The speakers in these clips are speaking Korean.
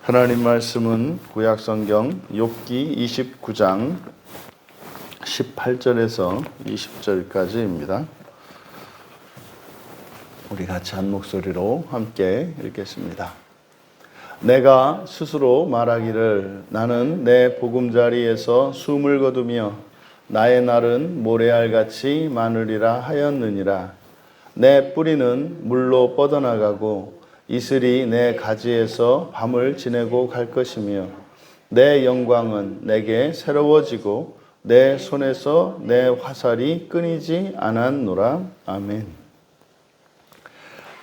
하나님 말씀은 구약성경 욥기 29장 18절에서 20절까지입니다. 우리 같이 한 목소리로 함께 읽겠습니다. 내가 스스로 말하기를 나는 내 보금자리에서 숨을 거두며 나의 날은 모래알같이 많으리라 하였느니라. 내 뿌리는 물로 뻗어나가고 이슬이 내 가지에서 밤을 지내고 갈 것이며 내 영광은 내게 새로워지고 내 손에서 내 화살이 끊이지 않았노라. 아멘.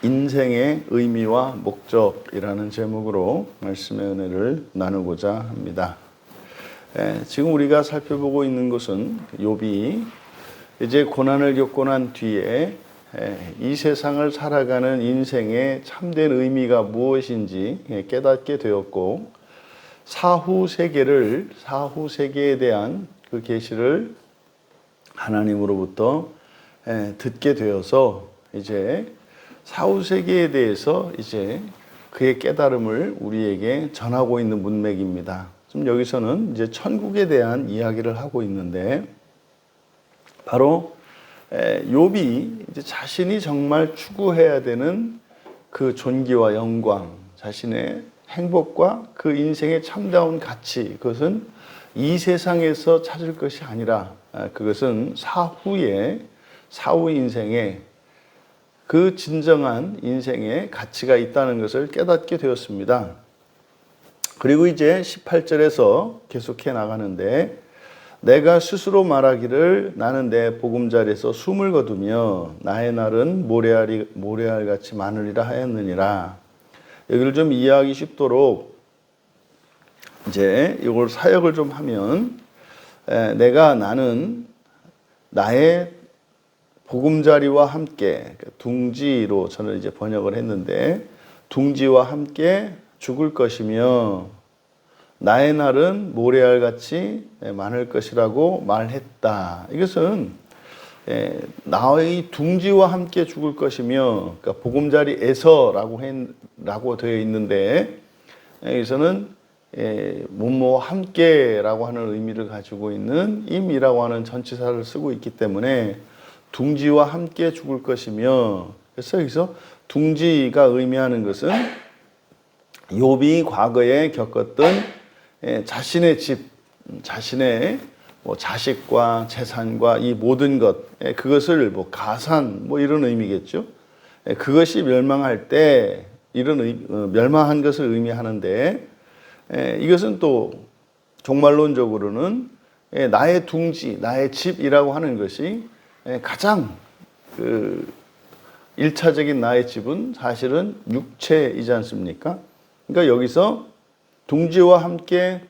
인생의 의미와 목적이라는 제목으로 말씀의 은혜를 나누고자 합니다. 지금 우리가 살펴보고 있는 것은 욥이 이제 고난을 겪고 난 뒤에 이 세상을 살아가는 인생의 참된 의미가 무엇인지 깨닫게 되었고 사후 세계에 대한 그 계시를 하나님으로부터 듣게 되어서 이제 사후 세계에 대해서 이제 그의 깨달음을 우리에게 전하고 있는 문맥입니다. 지금 여기서는 이제 천국에 대한 이야기를 하고 있는데 바로 욥이 이제 자신이 정말 추구해야 되는 그 존귀와 영광, 자신의 행복과 그 인생의 참다운 가치, 그것은 이 세상에서 찾을 것이 아니라 그것은 사후 인생에 그 진정한 인생의 가치가 있다는 것을 깨닫게 되었습니다. 그리고 이제 18절에서 계속해 나가는데 내가 스스로 말하기를 나는 내 보금자리에서 숨을 거두며 나의 날은 모래알같이 많으리라 하였느니라. 여기를 좀 이해하기 쉽도록 이제 이걸 사역을 좀 하면 나는 나의 보금자리와 함께 둥지로 저는 이제 번역을 했는데 둥지와 함께 죽을 것이며 나의 날은 모래알같이 많을 것이라고 말했다. 이것은 나의 둥지와 함께 죽을 것이며 그러니까 보금자리에서라고 되어 있는데 여기서는 뭐뭐 함께라고 하는 의미를 가지고 있는 임이라고 하는 전치사를 쓰고 있기 때문에 둥지와 함께 죽을 것이며 그래서 여기서 둥지가 의미하는 것은 욥이 과거에 겪었던 자신의 집, 자신의 자식과 재산과 이 모든 것, 그것을 가산, 이런 의미겠죠. 그것이 멸망할 때 멸망한 것을 의미하는데 이것은 또 종말론적으로는 나의 둥지, 나의 집이라고 하는 것이 가장 일차적인 나의 집은 사실은 육체이지 않습니까? 그러니까 여기서 둥지와 함께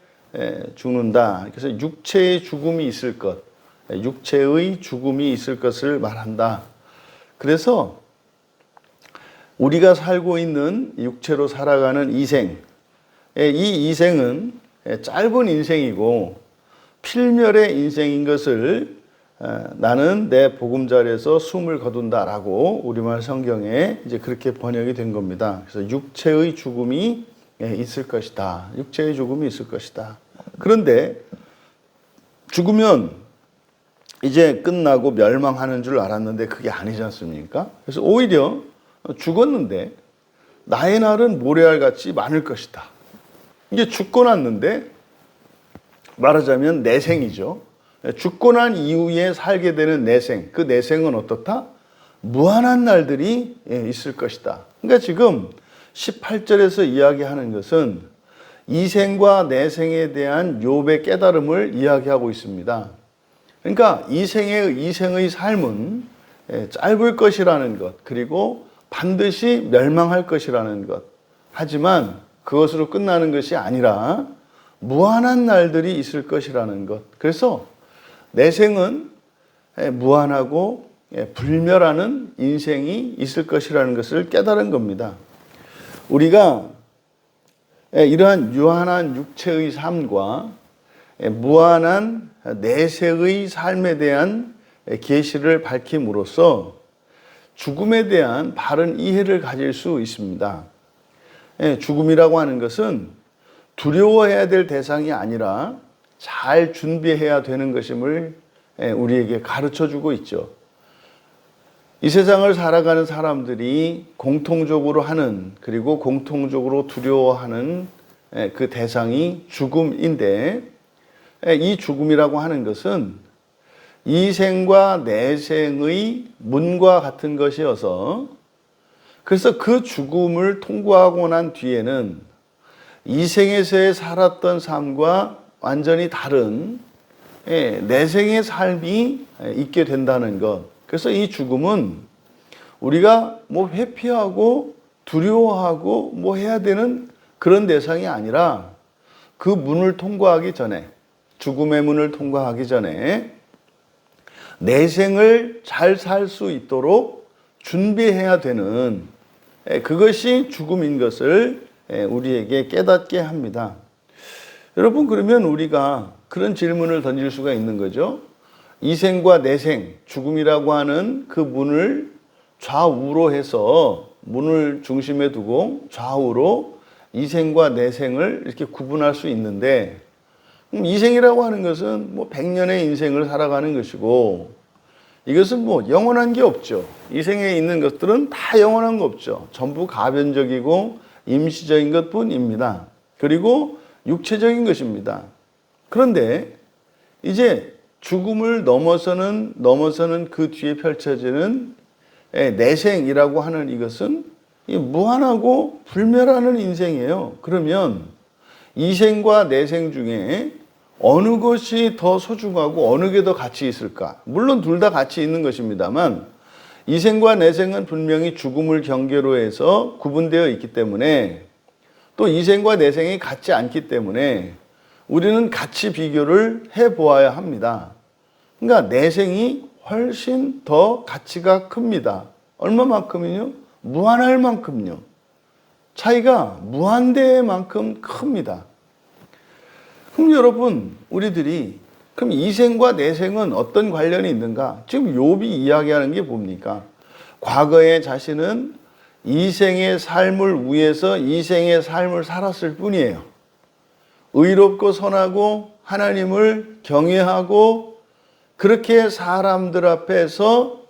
죽는다. 그래서 육체의 죽음이 있을 것, 육체의 죽음이 있을 것을 말한다. 그래서 우리가 살고 있는 육체로 살아가는 이생, 이 이생은 짧은 인생이고 필멸의 인생인 것을 나는 내 보금자리에서 숨을 거둔다라고 우리말 성경에 이제 그렇게 번역이 된 겁니다. 그래서 육체의 죽음이 있을 것이다. 육체의 죽음이 있을 것이다. 그런데 죽으면 이제 끝나고 멸망하는 줄 알았는데 그게 아니지 않습니까? 그래서 오히려 죽었는데 나의 날은 모래알같이 많을 것이다. 이게 죽고 났는데 말하자면 내생이죠. 죽고 난 이후에 살게 되는 내생. 그 내생은 어떻다? 무한한 날들이 있을 것이다. 그러니까 지금 18절에서 이야기하는 것은 이생과 내생에 대한 욥의 깨달음을 이야기하고 있습니다. 그러니까 이생의 삶은 짧을 것이라는 것, 그리고 반드시 멸망할 것이라는 것. 하지만 그것으로 끝나는 것이 아니라 무한한 날들이 있을 것이라는 것. 그래서 내생은 무한하고 불멸하는 인생이 있을 것이라는 것을 깨달은 겁니다. 우리가 이러한 유한한 육체의 삶과 무한한 내세의 삶에 대한 계시를 밝힘으로써 죽음에 대한 바른 이해를 가질 수 있습니다. 죽음이라고 하는 것은 두려워해야 될 대상이 아니라 잘 준비해야 되는 것임을 우리에게 가르쳐 주고 있죠. 이 세상을 살아가는 사람들이 공통적으로 하는, 그리고 공통적으로 두려워하는 그 대상이 죽음인데, 이 죽음이라고 하는 것은 이생과 내생의 문과 같은 것이어서, 그래서 그 죽음을 통과하고 난 뒤에는 이생에서의 살았던 삶과 완전히 다른 내생의 삶이 있게 된다는 것. 그래서 이 죽음은 우리가 뭐 회피하고 두려워하고 뭐 해야 되는 그런 대상이 아니라, 그 문을 통과하기 전에, 죽음의 문을 통과하기 전에 내생을 잘 살 수 있도록 준비해야 되는, 그것이 죽음인 것을 우리에게 깨닫게 합니다. 여러분, 그러면 우리가 그런 질문을 던질 수가 있는 거죠. 이생과 내생, 죽음이라고 하는 그 문을 좌우로 해서, 문을 중심에 두고 좌우로 이생과 내생을 이렇게 구분할 수 있는데, 이생이라고 하는 것은 뭐 100년의 인생을 살아가는 것이고, 이것은 뭐 영원한 게 없죠. 이생에 있는 것들은 다 영원한 거 없죠. 전부 가변적이고 임시적인 것뿐입니다. 그리고 육체적인 것입니다. 그런데 이제 죽음을 넘어서는 그 뒤에 펼쳐지는 내생이라고 하는 이것은 무한하고 불멸하는 인생이에요. 그러면 이생과 내생 중에 어느 것이 더 소중하고 어느 게 더 가치 있을까? 물론 둘 다 가치 있는 것입니다만, 이생과 내생은 분명히 죽음을 경계로 해서 구분되어 있기 때문에, 또 이생과 내생이 같지 않기 때문에 우리는 같이 비교를 해보아야 합니다. 그러니까 내생이 훨씬 더 가치가 큽니다. 얼마만큼이요? 무한할 만큼요. 차이가 무한대의 만큼 큽니다. 그럼 여러분, 우리들이 그럼 이생과 내생은 어떤 관련이 있는가? 지금 욥이 이야기하는 게 뭡니까? 과거에 자신은 이생의 삶을 위해서 이생의 삶을 살았을 뿐이에요. 의롭고 선하고 하나님을 경외하고 그렇게 사람들 앞에서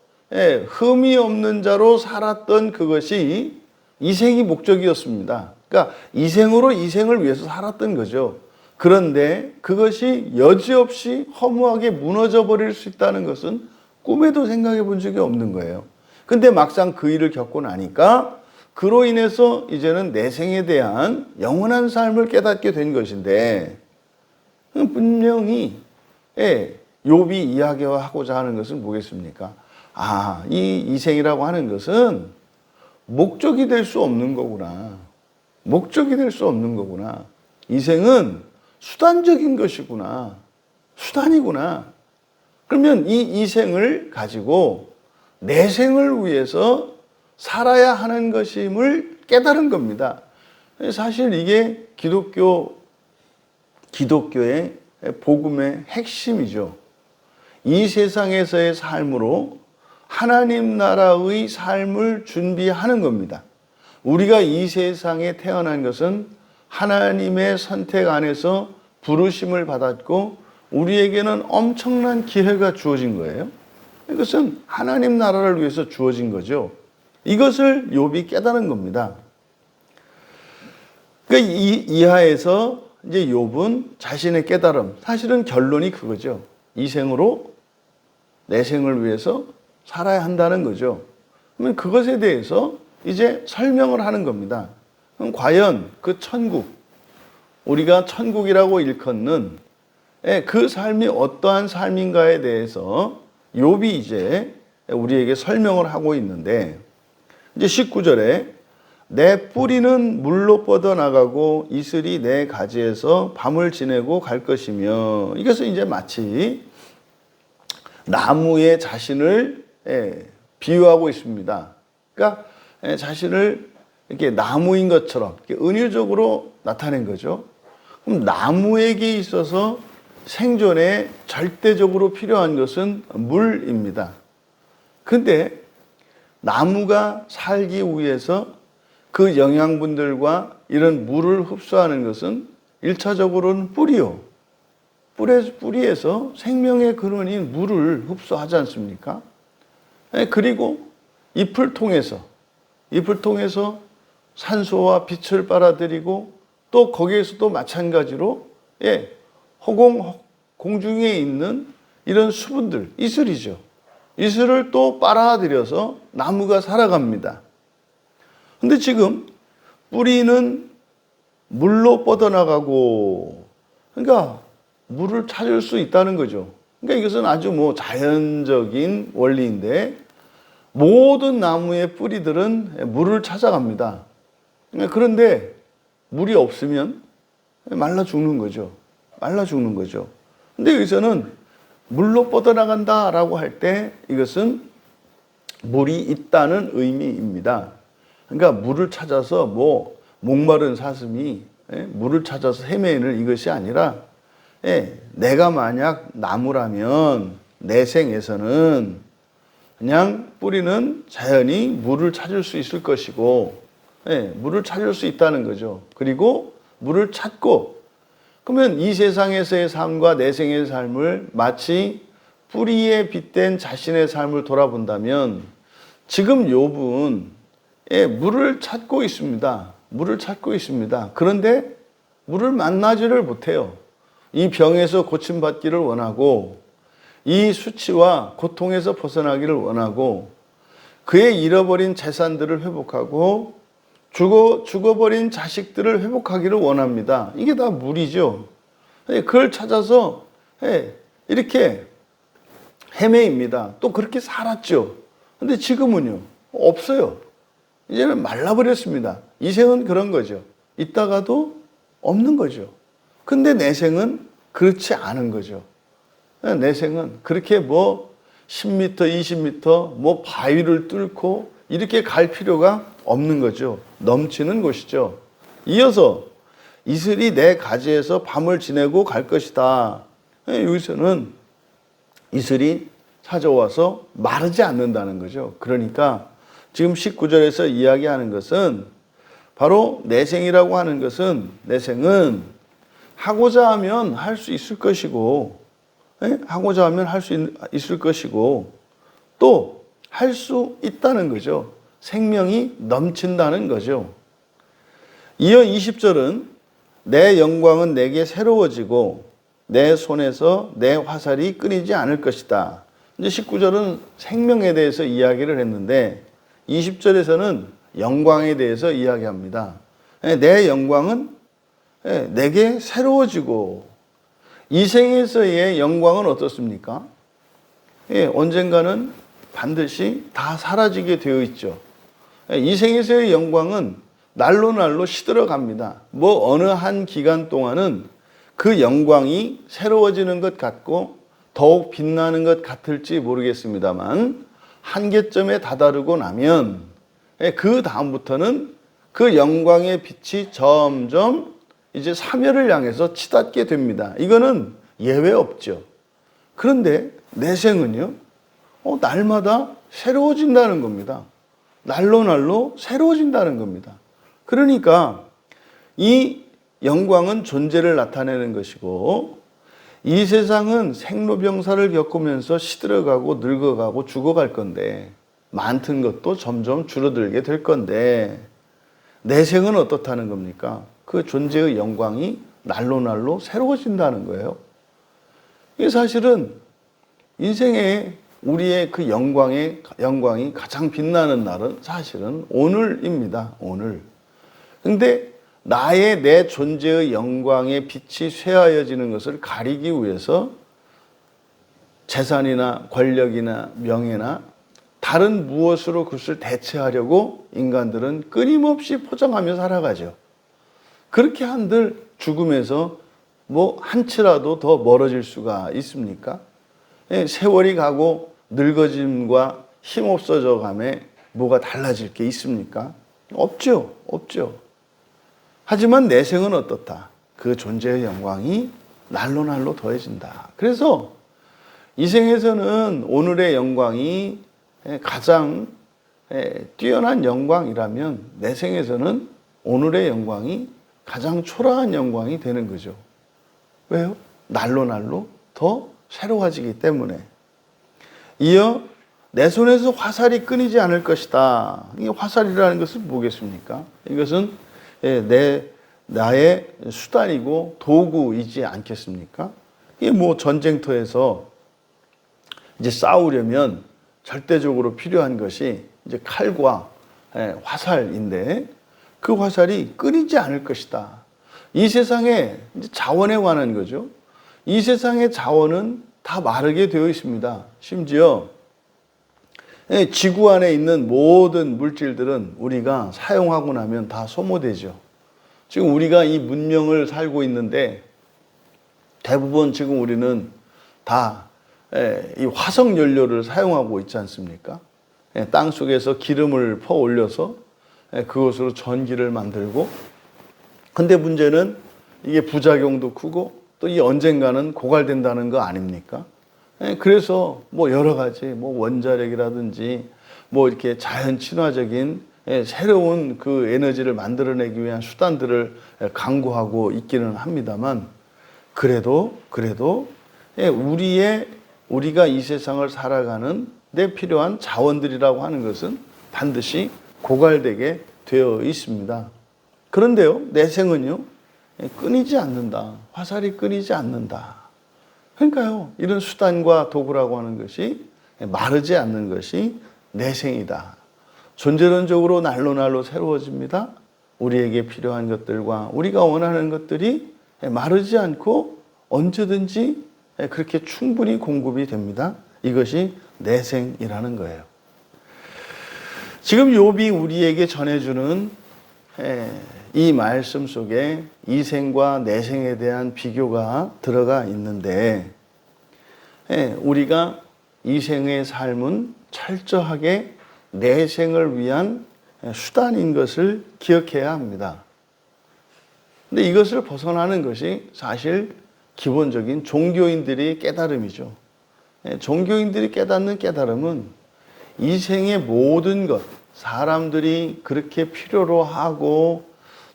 흠이 없는 자로 살았던 그것이 이생이 목적이었습니다. 그러니까 이생으로 이생을 위해서 살았던 거죠. 그런데 그것이 여지없이 허무하게 무너져 버릴 수 있다는 것은 꿈에도 생각해 본 적이 없는 거예요. 근데 막상 그 일을 겪고 나니까 그로 인해서 이제는 내생에 대한 영원한 삶을 깨닫게 된 것인데, 분명히 욥이 이야기하고자 하는 것은 뭐겠습니까? 이 이생이라고 하는 것은 목적이 될 수 없는 거구나. 목적이 될 수 없는 거구나. 이생은 수단적인 것이구나. 수단이구나. 그러면 이 이생을 가지고 내생을 위해서 살아야 하는 것임을 깨달은 겁니다. 사실 이게 기독교의 복음의 핵심이죠. 이 세상에서의 삶으로 하나님 나라의 삶을 준비하는 겁니다. 우리가 이 세상에 태어난 것은 하나님의 선택 안에서 부르심을 받았고 우리에게는 엄청난 기회가 주어진 거예요. 이것은 하나님 나라를 위해서 주어진 거죠. 이것을 욥이 깨달은 겁니다. 그러니까 이하에서 이제 욥은 자신의 깨달음, 사실은 결론이 그거죠. 이생으로 내생을 위해서 살아야 한다는 거죠. 그러면 그것에 대해서 이제 설명을 하는 겁니다. 그럼 과연 그 천국, 우리가 천국이라고 일컫는 그 삶이 어떠한 삶인가에 대해서 욥이 이제 우리에게 설명을 하고 있는데, 이제 19절에 내 뿌리는 물로 뻗어나가고 이슬이 내 가지에서 밤을 지내고 갈 것이며, 이것은 이제 마치 나무의 자신을 비유하고 있습니다. 그러니까 자신을 이렇게 나무인 것처럼 이렇게 은유적으로 나타낸 거죠. 그럼 나무에게 있어서 생존에 절대적으로 필요한 것은 물입니다. 근데 나무가 살기 위해서 그 영양분들과 이런 물을 흡수하는 것은 1차적으로는 뿌리요. 뿌리에서 생명의 근원인 물을 흡수하지 않습니까? 그리고 잎을 통해서 산소와 빛을 빨아들이고 또 거기에서도 마찬가지로 공중에 있는 이런 수분들, 이슬이죠. 이슬을 또 빨아들여서 나무가 살아갑니다. 근데 지금 뿌리는 물로 뻗어나가고, 그러니까 물을 찾을 수 있다는 거죠. 그러니까 이것은 아주 자연적인 원리인데, 모든 나무의 뿌리들은 물을 찾아갑니다. 그런데 물이 없으면 말라 죽는 거죠. 근데 여기서는 물로 뻗어나간다라고 할 때 이것은 물이 있다는 의미입니다. 그러니까 물을 찾아서 목마른 사슴이 물을 찾아서 헤매는 이것이 아니라, 내가 만약 나무라면 내 생에서는 그냥 뿌리는 자연히 물을 찾을 수 있을 것이고, 물을 찾을 수 있다는 거죠. 그리고 물을 찾고, 그러면 이 세상에서의 삶과 내 생의 삶을 마치 뿌리에 빗댄 자신의 삶을 돌아본다면, 지금 욥은 물을 찾고 있습니다. 그런데 물을 만나지를 못해요. 이 병에서 고침받기를 원하고, 이 수치와 고통에서 벗어나기를 원하고, 그의 잃어버린 재산들을 회복하고 죽어버린 자식들을 회복하기를 원합니다. 이게 다 물이죠. 그걸 찾아서 이렇게 헤매입니다. 또 그렇게 살았죠. 근데 지금은요, 없어요. 이제는 말라버렸습니다. 이 생은 그런 거죠. 있다가도 없는 거죠. 근데 내 생은 그렇지 않은 거죠. 내 생은 그렇게 10m, 20m 바위를 뚫고 이렇게 갈 필요가 없는 거죠. 넘치는 곳이죠. 이어서 이슬이 내 가지에서 밤을 지내고 갈 것이다. 여기서는 이슬이 찾아와서 마르지 않는다는 거죠. 그러니까 지금 19절에서 이야기하는 것은 바로 내생이라고 하는 것은, 내생은 하고자 하면 할 수 있을 것이고, 또 할 수 있다는 거죠. 생명이 넘친다는 거죠. 이어 20절은 내 영광은 내게 새로워지고 내 손에서 내 화살이 끊이지 않을 것이다. 이제 19절은 생명에 대해서 이야기를 했는데 20절에서는 영광에 대해서 이야기합니다. 내 영광은 내게 새로워지고, 이 생에서의 영광은 어떻습니까? 언젠가는 반드시 다 사라지게 되어 있죠. 이 생에서의 영광은 날로 시들어갑니다. 어느 한 기간 동안은 그 영광이 새로워지는 것 같고 더욱 빛나는 것 같을지 모르겠습니다만, 한계점에 다다르고 나면 그 다음부터는 그 영광의 빛이 점점 이제 사멸을 향해서 치닫게 됩니다. 이거는 예외 없죠. 그런데 내 생은요, 날마다 새로워진다는 겁니다. 날로 새로워진다는 겁니다. 그러니까 이 영광은 존재를 나타내는 것이고, 이 세상은 생로병사를 겪으면서 시들어가고 늙어가고 죽어갈 건데, 많던 것도 점점 줄어들게 될 건데, 내 생은 어떻다는 겁니까? 그 존재의 영광이 날로 새로워진다는 거예요. 이게 사실은 인생에 우리의 그 영광이 가장 빛나는 날은 사실은 오늘입니다. 오늘. 근데 내 존재의 영광의 빛이 쇠하여지는 것을 가리기 위해서 재산이나 권력이나 명예나 다른 무엇으로 그것을 대체하려고 인간들은 끊임없이 포장하며 살아가죠. 그렇게 한들 죽음에서 한치라도 더 멀어질 수가 있습니까? 세월이 가고 늙어짐과 힘없어져 감에 뭐가 달라질 게 있습니까? 없죠. 하지만 내 생은 어떻다? 그 존재의 영광이 날로 더해진다. 그래서 이 생에서는 오늘의 영광이 가장 뛰어난 영광이라면, 내 생에서는 오늘의 영광이 가장 초라한 영광이 되는 거죠. 왜요? 날로 날로 더 새로워지기 때문에. 이어 내 손에서 화살이 끊이지 않을 것이다. 이 화살이라는 것은 뭐겠습니까? 이것은 나의 수단이고 도구이지 않겠습니까? 이게 뭐 전쟁터에서 이제 싸우려면 절대적으로 필요한 것이 이제 칼과 화살인데 그 화살이 끊이지 않을 것이다. 이 세상에 이제 자원에 관한 거죠. 이 세상의 자원은 다 마르게 되어 있습니다. 심지어 지구 안에 있는 모든 물질들은 우리가 사용하고 나면 다 소모되죠. 지금 우리가 이 문명을 살고 있는데 대부분 지금 우리는 다 이 화석 연료를 사용하고 있지 않습니까? 땅 속에서 기름을 퍼 올려서 그것으로 전기를 만들고, 근데 문제는 이게 부작용도 크고 또 이 언젠가는 고갈된다는 거 아닙니까? 그래서 뭐 여러 가지 뭐 원자력이라든지 뭐 이렇게 자연 친화적인 새로운 그 에너지를 만들어내기 위한 수단들을 강구하고 있기는 합니다만, 그래도 우리가 이 세상을 살아가는 데 필요한 자원들이라고 하는 것은 반드시 고갈되게 되어 있습니다. 그런데요, 내생은요, 끊이지 않는다. 화살이 끊이지 않는다. 그러니까요, 이런 수단과 도구라고 하는 것이 마르지 않는 것이 내생이다. 존재론적으로 날로 날로 새로워집니다. 우리에게 필요한 것들과 우리가 원하는 것들이 마르지 않고 언제든지 그렇게 충분히 공급이 됩니다. 이것이 내생이라는 거예요. 지금 욥이 우리에게 전해주는 이 말씀 속에 이생과 내생에 대한 비교가 들어가 있는데, 우리가 이생의 삶은 철저하게 내생을 위한 수단인 것을 기억해야 합니다. 근데 이것을 벗어나는 것이 사실 기본적인 종교인들의 깨달음이죠. 종교인들이 깨닫는 깨달음은 이 생의 모든 것, 사람들이 그렇게 필요로 하고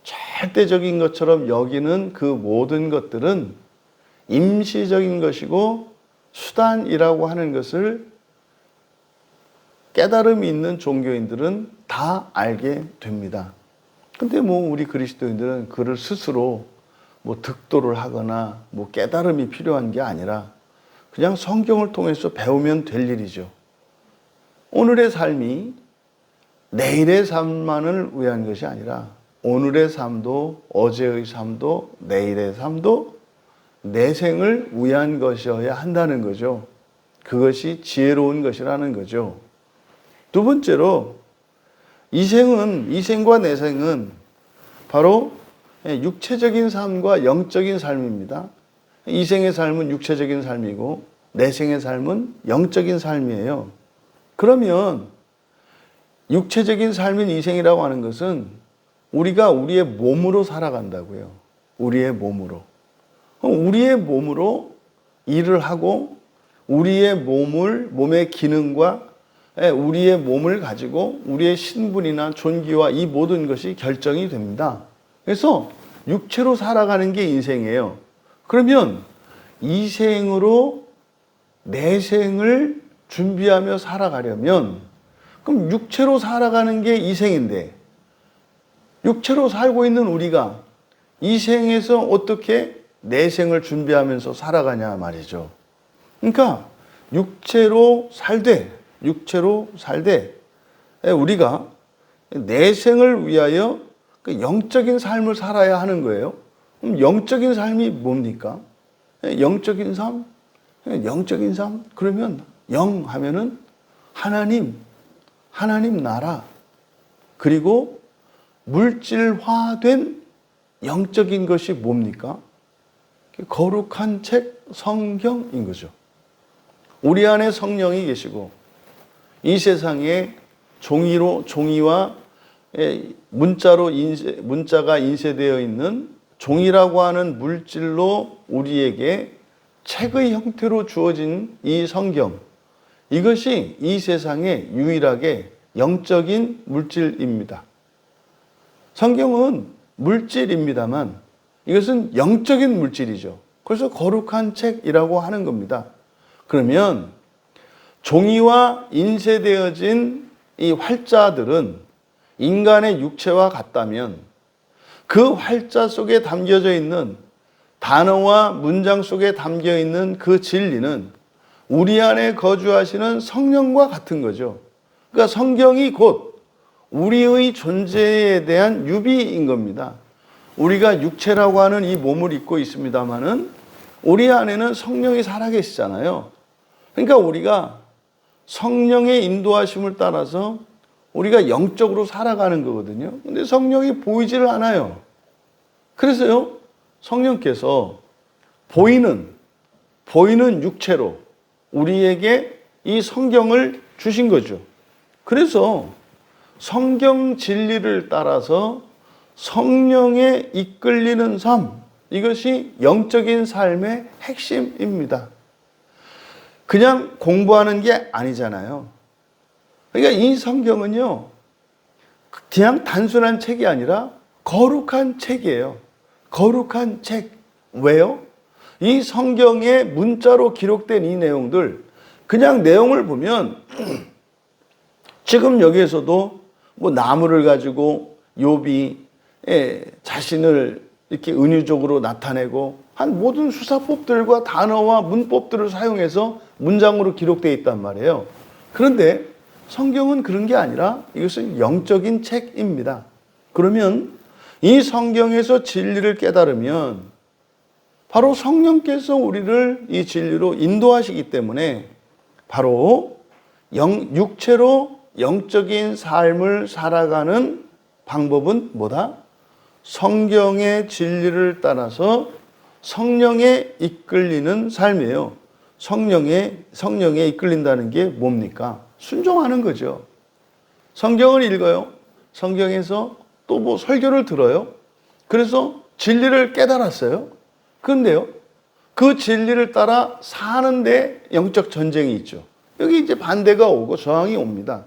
절대적인 것처럼 여기는 그 모든 것들은 임시적인 것이고 수단이라고 하는 것을 깨달음이 있는 종교인들은 다 알게 됩니다. 근데 뭐 우리 그리스도인들은 그를 스스로 뭐 득도를 하거나 뭐 깨달음이 필요한 게 아니라 그냥 성경을 통해서 배우면 될 일이죠. 오늘의 삶이 내일의 삶만을 위한 것이 아니라 오늘의 삶도 어제의 삶도 내일의 삶도 내생을 위한 것이어야 한다는 거죠. 그것이 지혜로운 것이라는 거죠. 두 번째로 이생과 내생은 바로 육체적인 삶과 영적인 삶입니다. 이생의 삶은 육체적인 삶이고 내생의 삶은 영적인 삶이에요. 그러면 육체적인 삶인 이생이라고 하는 것은 우리가 우리의 몸으로 살아간다고요. 우리의 몸으로. 우리의 몸으로 일을 하고 우리의 몸의 기능과 우리의 몸을 가지고 우리의 신분이나 존귀와 이 모든 것이 결정이 됩니다. 그래서 육체로 살아가는 게 인생이에요. 그러면 이생으로 내생을 준비하며 살아가려면 그럼 육체로 살아가는 게 이생인데 육체로 살고 있는 우리가 이생에서 어떻게 내생을 준비하면서 살아가냐 말이죠. 그러니까 육체로 살되 우리가 내생을 위하여 그 영적인 삶을 살아야 하는 거예요. 그럼 영적인 삶이 뭡니까? 영적인 삶? 그러면 영 하면은 하나님 나라, 그리고 물질화된 영적인 것이 뭡니까? 거룩한 책 성경인 거죠. 우리 안에 성령이 계시고 이 세상에 종이와 문자가 인쇄되어 있는 종이라고 하는 물질로 우리에게 책의 형태로 주어진 이 성경, 이것이 이 세상에 유일하게 영적인 물질입니다. 성경은 물질입니다만 이것은 영적인 물질이죠. 그래서 거룩한 책이라고 하는 겁니다. 그러면 종이와 인쇄되어진 이 활자들은 인간의 육체와 같다면 그 활자 속에 담겨져 있는 단어와 문장 속에 담겨 있는 그 진리는 우리 안에 거주하시는 성령과 같은 거죠. 그러니까 성경이 곧 우리의 존재에 대한 유비인 겁니다. 우리가 육체라고 하는 이 몸을 입고 있습니다만은 우리 안에는 성령이 살아계시잖아요. 그러니까 우리가 성령의 인도하심을 따라서 우리가 영적으로 살아가는 거거든요. 근데 성령이 보이지를 않아요. 그래서요, 성령께서 보이는 육체로 우리에게 이 성경을 주신 거죠. 그래서 성경 진리를 따라서 성령에 이끌리는 삶, 이것이 영적인 삶의 핵심입니다. 그냥 공부하는 게 아니잖아요. 그러니까 이 성경은요, 그냥 단순한 책이 아니라 거룩한 책이에요. 거룩한 책. 왜요? 이 성경에 문자로 기록된 이 내용들, 그냥 내용을 보면 지금 여기에서도 뭐 나무를 가지고 욥이 자신을 이렇게 은유적으로 나타내고 한 모든 수사법들과 단어와 문법들을 사용해서 문장으로 기록되어 있단 말이에요. 그런데 성경은 그런 게 아니라 이것은 영적인 책입니다. 그러면 이 성경에서 진리를 깨달으면 바로 성령께서 우리를 이 진리로 인도하시기 때문에 바로 육체로 영적인 삶을 살아가는 방법은 뭐다? 성경의 진리를 따라서 성령에 이끌리는 삶이에요. 성령에 이끌린다는 게 뭡니까? 순종하는 거죠. 성경을 읽어요. 성경에서 또 뭐 설교를 들어요. 그래서 진리를 깨달았어요. 그런데요, 그 진리를 따라 사는데 영적 전쟁이 있죠. 여기 이제 반대가 오고 저항이 옵니다.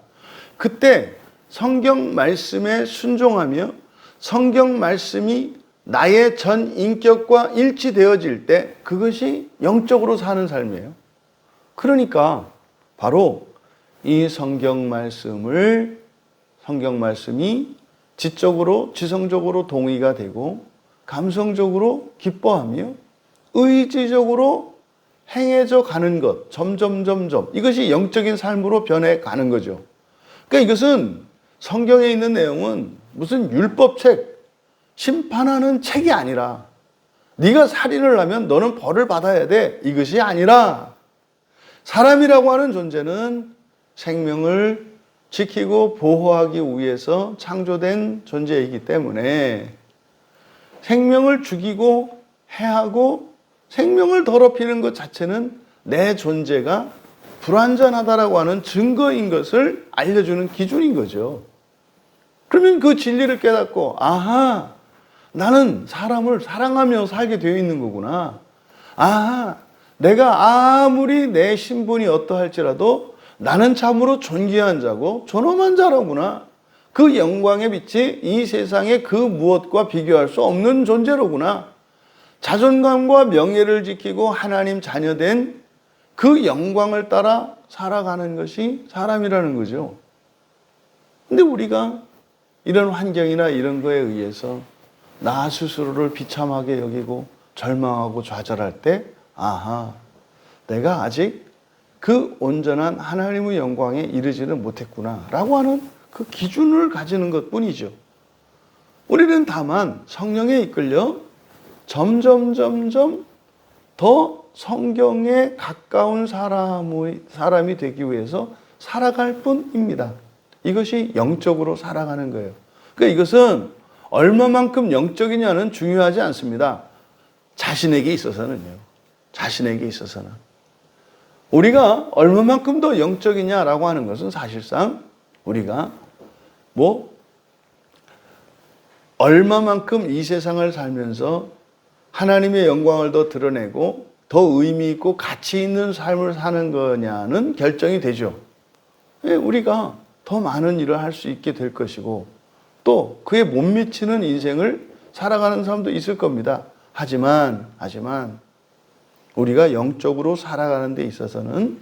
그때 성경 말씀에 순종하며 성경 말씀이 나의 전 인격과 일치되어질 때 그것이 영적으로 사는 삶이에요. 그러니까 바로 이 성경 말씀이 지적으로, 지성적으로 동의가 되고 감성적으로 기뻐하며 의지적으로 행해져 가는 것, 점점 이것이 영적인 삶으로 변해가는 거죠. 그러니까 이것은 성경에 있는 내용은 무슨 율법책, 심판하는 책이 아니라 네가 살인을 하면 너는 벌을 받아야 돼, 이것이 아니라 사람이라고 하는 존재는 생명을 지키고 보호하기 위해서 창조된 존재이기 때문에 생명을 죽이고 해하고 생명을 더럽히는 것 자체는 내 존재가 불완전하다라고 하는 증거인 것을 알려주는 기준인 거죠. 그러면 그 진리를 깨닫고 아하, 나는 사람을 사랑하며 살게 되어 있는 거구나. 아하, 내가 아무리 내 신분이 어떠할지라도 나는 참으로 존귀한 자고 존엄한 자로구나. 그 영광의 빛이 이 세상의 그 무엇과 비교할 수 없는 존재로구나. 자존감과 명예를 지키고 하나님 자녀된 그 영광을 따라 살아가는 것이 사람이라는 거죠. 근데 우리가 이런 환경이나 이런 거에 의해서 나 스스로를 비참하게 여기고 절망하고 좌절할 때 아하, 내가 아직 그 온전한 하나님의 영광에 이르지는 못했구나 라고 하는 그 기준을 가지는 것뿐이죠. 우리는 다만 성령에 이끌려 점점 더 성경에 가까운 사람이 되기 위해서 살아갈 뿐입니다. 이것이 영적으로 살아가는 거예요. 그러니까 이것은 얼마만큼 영적이냐는 중요하지 않습니다. 자신에게 있어서는요. 자신에게 있어서는. 우리가 얼마만큼 더 영적이냐라고 하는 것은 사실상 우리가 얼마만큼 이 세상을 살면서 하나님의 영광을 더 드러내고 더 의미 있고 가치 있는 삶을 사는 거냐는 결정이 되죠. 우리가 더 많은 일을 할 수 있게 될 것이고 또 그에 못 미치는 인생을 살아가는 사람도 있을 겁니다. 하지만 우리가 영적으로 살아가는 데 있어서는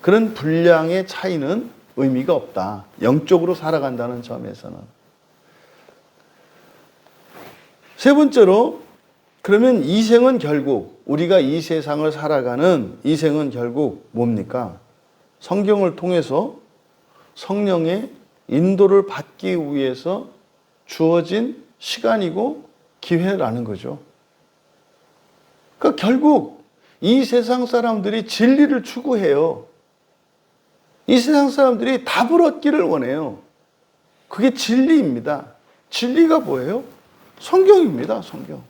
그런 분량의 차이는 의미가 없다. 영적으로 살아간다는 점에서는. 세 번째로, 그러면 이 생은 결국, 우리가 이 세상을 살아가는 이 생은 결국 뭡니까? 성경을 통해서 성령의 인도를 받기 위해서 주어진 시간이고 기회라는 거죠. 그러니까 결국 이 세상 사람들이 진리를 추구해요. 이 세상 사람들이 답을 얻기를 원해요. 그게 진리입니다. 진리가 뭐예요? 성경입니다. 성경.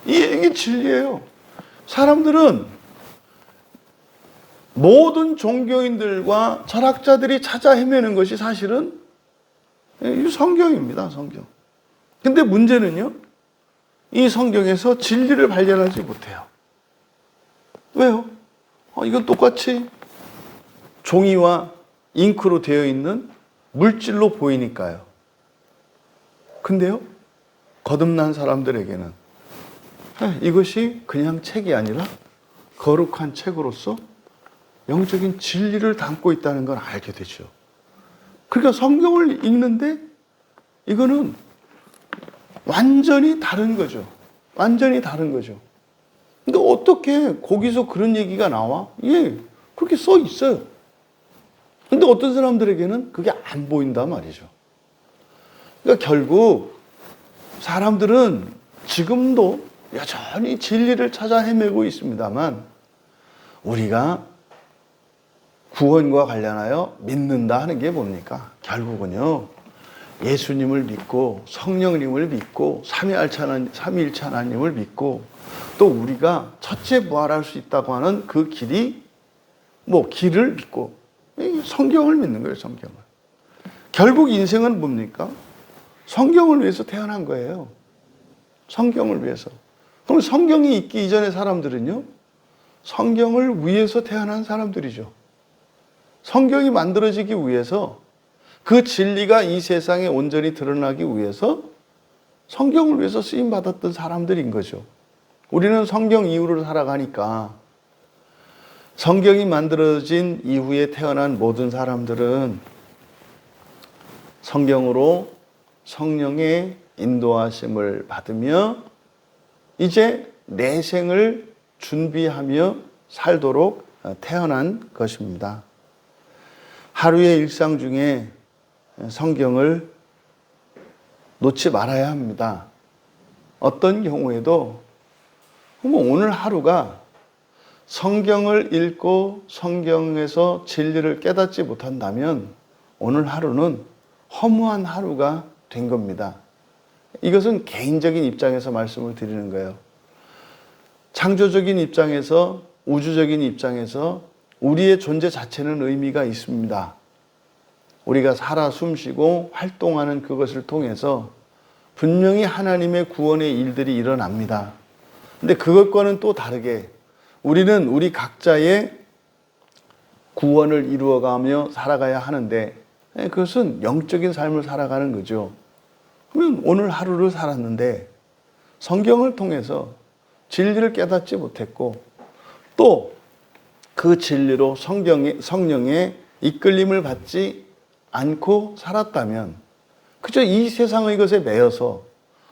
이게 진리예요. 사람들은 모든 종교인들과 철학자들이 찾아 헤매는 것이 사실은 이 성경입니다. 성경. 근데 문제는요, 이 성경에서 진리를 발견하지 못해요. 왜요? 이건 똑같이 종이와 잉크로 되어 있는 물질로 보이니까요. 근데요, 거듭난 사람들에게는 이것이 그냥 책이 아니라 거룩한 책으로서 영적인 진리를 담고 있다는 걸 알게 되죠. 그러니까 성경을 읽는데 이거는 완전히 다른 거죠. 완전히 다른 거죠. 근데 어떻게 거기서 그런 얘기가 나와? 예, 그렇게 써 있어요. 근데 어떤 사람들에게는 그게 안 보인단 말이죠. 그러니까 결국 사람들은 지금도 여전히 진리를 찾아 헤매고 있습니다만, 우리가 구원과 관련하여 믿는다 하는 게 뭡니까? 결국은요, 예수님을 믿고 성령님을 믿고 삼위일체 하나님을 믿고 또 우리가 첫째 부활할 수 있다고 하는 그 길이 길을 믿고 성경을 믿는 거예요. 성경을. 결국 인생은 뭡니까? 성경을 위해서 태어난 거예요. 성경을 위해서. 그럼 성경이 있기 이전의 사람들은요, 성경을 위해서 태어난 사람들이죠. 성경이 만들어지기 위해서, 그 진리가 이 세상에 온전히 드러나기 위해서 성경을 위해서 쓰임받았던 사람들인 거죠. 우리는 성경 이후로 살아가니까 성경이 만들어진 이후에 태어난 모든 사람들은 성경으로 성령의 인도하심을 받으며 이제 내 생을 준비하며 살도록 태어난 것입니다. 하루의 일상 중에 성경을 놓지 말아야 합니다. 어떤 경우에도 오늘 하루가 성경을 읽고 성경에서 진리를 깨닫지 못한다면 오늘 하루는 허무한 하루가 된 겁니다. 이것은 개인적인 입장에서 말씀을 드리는 거예요. 창조적인 입장에서, 우주적인 입장에서 우리의 존재 자체는 의미가 있습니다. 우리가 살아 숨쉬고 활동하는 그것을 통해서 분명히 하나님의 구원의 일들이 일어납니다. 근데 그것과는 또 다르게 우리는 우리 각자의 구원을 이루어가며 살아가야 하는데, 그것은 영적인 삶을 살아가는 거죠. 그러면 오늘 하루를 살았는데 성경을 통해서 진리를 깨닫지 못했고 또 그 진리로 성령의 이끌림을 받지 않고 살았다면 그저 이 세상의 것에 매여서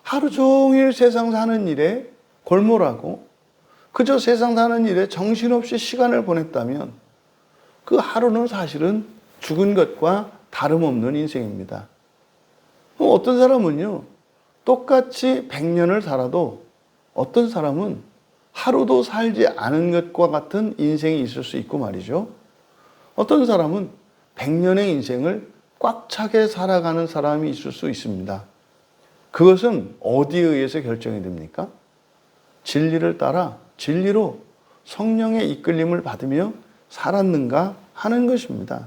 하루 종일 세상 사는 일에 골몰하고 그저 세상 사는 일에 정신없이 시간을 보냈다면 그 하루는 사실은 죽은 것과 다름없는 인생입니다. 어떤 사람은요, 똑같이 100년을 살아도 어떤 사람은 하루도 살지 않은 것과 같은 인생이 있을 수 있고 말이죠. 어떤 사람은 100년의 인생을 꽉 차게 살아가는 사람이 있을 수 있습니다. 그것은 어디에 의해서 결정이 됩니까? 진리를 따라 진리로 성령의 이끌림을 받으며 살았는가 하는 것입니다.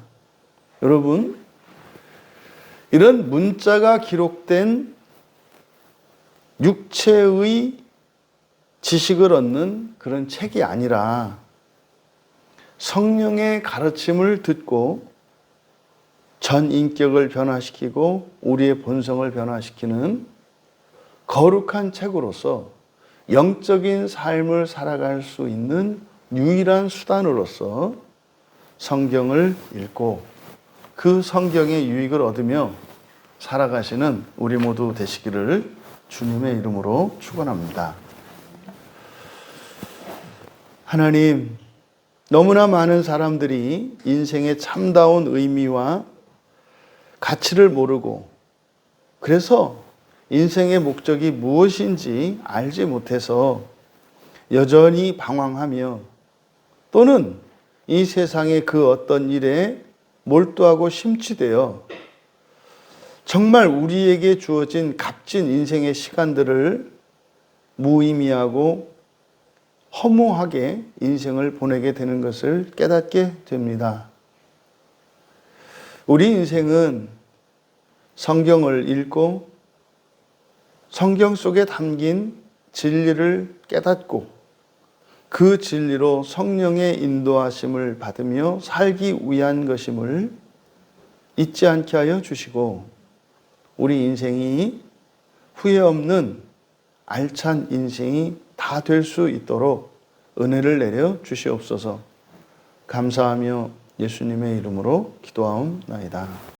여러분, 이런 문자가 기록된 육체의 지식을 얻는 그런 책이 아니라 성령의 가르침을 듣고 전 인격을 변화시키고 우리의 본성을 변화시키는 거룩한 책으로서 영적인 삶을 살아갈 수 있는 유일한 수단으로서 성경을 읽고 그 성경의 유익을 얻으며 살아가시는 우리 모두 되시기를 주님의 이름으로 축원합니다. 하나님, 너무나 많은 사람들이 인생의 참다운 의미와 가치를 모르고 그래서 인생의 목적이 무엇인지 알지 못해서 여전히 방황하며 또는 이 세상의 그 어떤 일에 몰두하고 심취되어 정말 우리에게 주어진 값진 인생의 시간들을 무의미하고 허무하게 인생을 보내게 되는 것을 깨닫게 됩니다. 우리 인생은 성경을 읽고 성경 속에 담긴 진리를 깨닫고 그 진리로 성령의 인도하심을 받으며 살기 위한 것임을 잊지 않게 하여 주시고 우리 인생이 후회 없는 알찬 인생이 다 될 수 있도록 은혜를 내려 주시옵소서. 감사하며 예수님의 이름으로 기도하옵나이다.